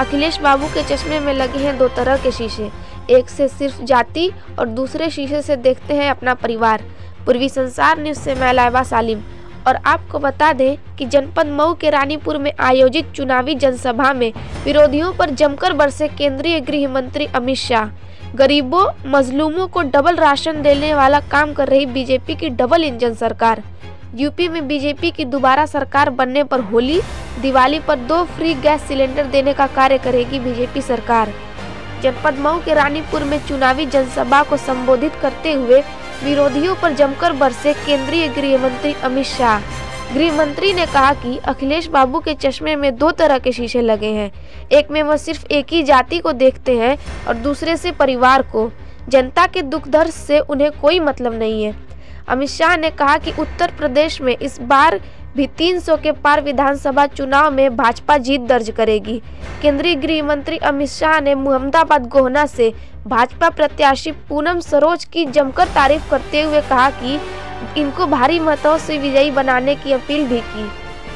अखिलेश बाबू के चश्मे में लगे हैं दो तरह के शीशे, एक से सिर्फ जाति और दूसरे शीशे से देखते हैं अपना परिवार। पूर्वी संसार न्यूज़ से मैं लाइबा सालिम। और आपको बता दें कि जनपद मऊ के रानीपुर में आयोजित चुनावी जनसभा में विरोधियों पर जमकर बरसे केंद्रीय गृह मंत्री अमित शाह। गरीबों मजलूमों को डबल राशन देने वाला काम कर रही बीजेपी की डबल इंजन सरकार। यूपी में बीजेपी की दोबारा सरकार बनने पर होली दिवाली पर 2 फ्री गैस सिलेंडर देने का कार्य करेगी बीजेपी सरकार। जनपद मऊ के रानीपुर में चुनावी जनसभा को संबोधित करते हुए विरोधियों पर जमकर बरसे केंद्रीय गृह मंत्री अमित शाह। गृह मंत्री ने कहा कि अखिलेश बाबू के चश्मे में 2 तरह के शीशे लगे हैं, एक में वह सिर्फ एक ही जाति को देखते हैं और दूसरे से परिवार को। जनता के दुख दर्द से उन्हें कोई मतलब नहीं है। अमित शाह ने कहा कि उत्तर प्रदेश में इस बार भी 300 के पार विधानसभा चुनाव में भाजपा जीत दर्ज करेगी। केंद्रीय गृह मंत्री अमित शाह ने मुहम्मदाबाद गोहना से भाजपा प्रत्याशी पूनम सरोज की जमकर तारीफ करते हुए कहा कि इनको भारी मतों से विजयी बनाने की अपील भी की।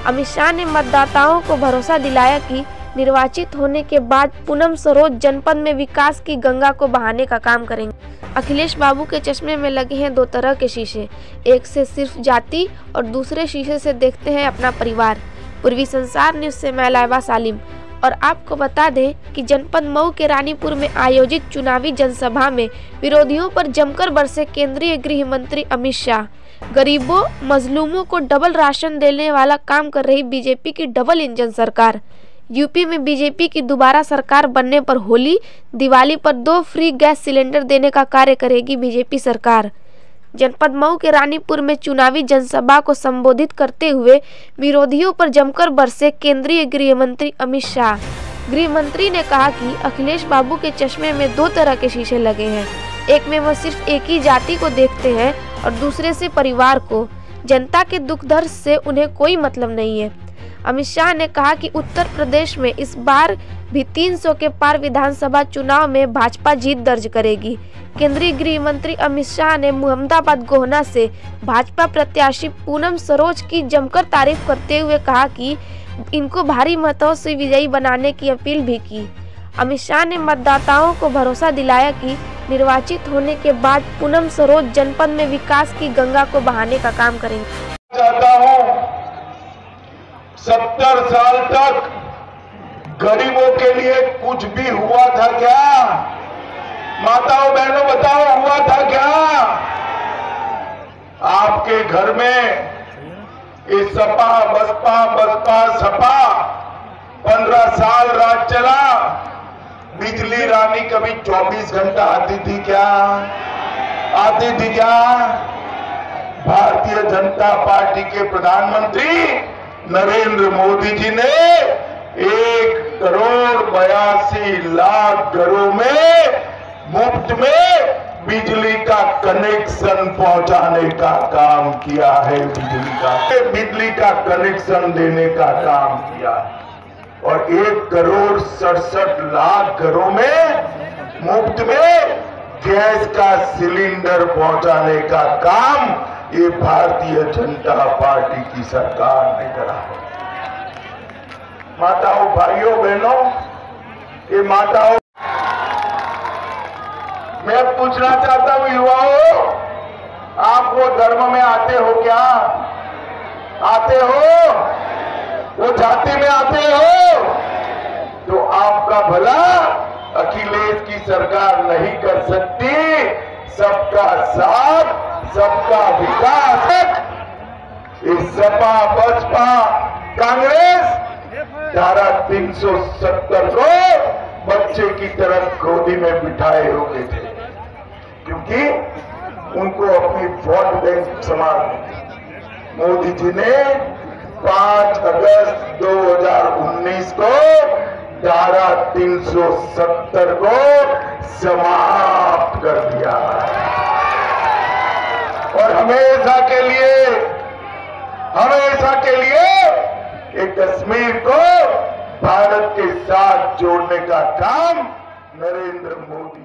अमित शाह ने मतदाताओं को भरोसा दिलाया कि निर्वाचित होने के बाद पूनम सरोज जनपद में विकास की गंगा को बहाने का काम करेंगे। अखिलेश बाबू के चश्मे में लगे हैं 2 तरह के शीशे, एक से सिर्फ जाति और दूसरे शीशे से देखते हैं अपना परिवार। पूर्वी संसार न्यूज़ से मैं लाइबा सालिम। और आपको बता दें कि जनपद मऊ के रानीपुर में आयोजित चुनावी जनसभा में विरोधियों पर जमकर बरसे केंद्रीय गृह मंत्री अमित शाह। गरीबों मजलूमों को डबल राशन देने वाला काम कर रही बीजेपी की डबल इंजन सरकार। यूपी में बीजेपी की दोबारा सरकार बनने पर होली दिवाली पर 2 फ्री गैस सिलेंडर देने का कार्य करेगी बीजेपी सरकार। जनपद मऊ के रानीपुर में चुनावी जनसभा को संबोधित करते हुए विरोधियों पर जमकर बरसे केंद्रीय गृह मंत्री अमित शाह। गृह मंत्री ने कहा कि अखिलेश बाबू के चश्मे में 2 तरह के शीशे लगे हैं, एक में वह सिर्फ एक ही जाति को देखते हैं और दूसरे से परिवार को। जनता के दुख दर्द से उन्हें कोई मतलब नहीं है। अमित शाह ने कहा कि उत्तर प्रदेश में इस बार भी 300 के पार विधानसभा चुनाव में भाजपा जीत दर्ज करेगी। केंद्रीय गृह मंत्री अमित शाह ने मुहम्मदाबाद गोहना से भाजपा प्रत्याशी पूनम सरोज की जमकर तारीफ करते हुए कहा कि इनको भारी मतों से विजयी बनाने की अपील भी की। अमित शाह ने मतदाताओं को भरोसा दिलाया कि निर्वाचित होने के बाद पूनम सरोज जनपद में विकास की गंगा को बहाने का काम करेंगे। 70 साल तक गरीबों के लिए कुछ भी हुआ था क्या? माताओं बहनों बताओ, हुआ था क्या? आपके घर में इस सपा बसपा सपा 15 साल राज चला। बिजली रानी कभी 24 घंटा आती थी क्या? आती थी क्या? भारतीय जनता पार्टी के प्रधानमंत्री नरेंद्र मोदी जी ने 1 करोड़ 82 लाख घरों में मुफ्त में बिजली का कनेक्शन पहुंचाने का काम किया है। बिजली का कनेक्शन देने का काम किया है और 1 करोड़ 67 लाख घरों में मुफ्त में गैस का सिलेंडर पहुंचाने का काम ये भारतीय जनता पार्टी की सरकार ने करा है। माताओं भाइयों बहनों, ये माताओं, मैं पूछना चाहता हूं युवाओं, आप वो धर्म में आते हो क्या? आते हो? वो जाति में आते हो? तो आपका भला अखिलेश की सरकार नहीं कर सकती। सबका साथ, सबका विकास। इस सपा बसपा कांग्रेस धारा 370 को बच्चे की तरफ गोदी में बिठाए हुए थे, क्योंकि उनको अपनी वोट बैंक संभालनी। मोदी जी ने 5 अगस्त 2019 को धारा 370 को समाप्त कर दिया और हमेशा के लिए एक कश्मीर को भारत के साथ जोड़ने का काम नरेंद्र मोदी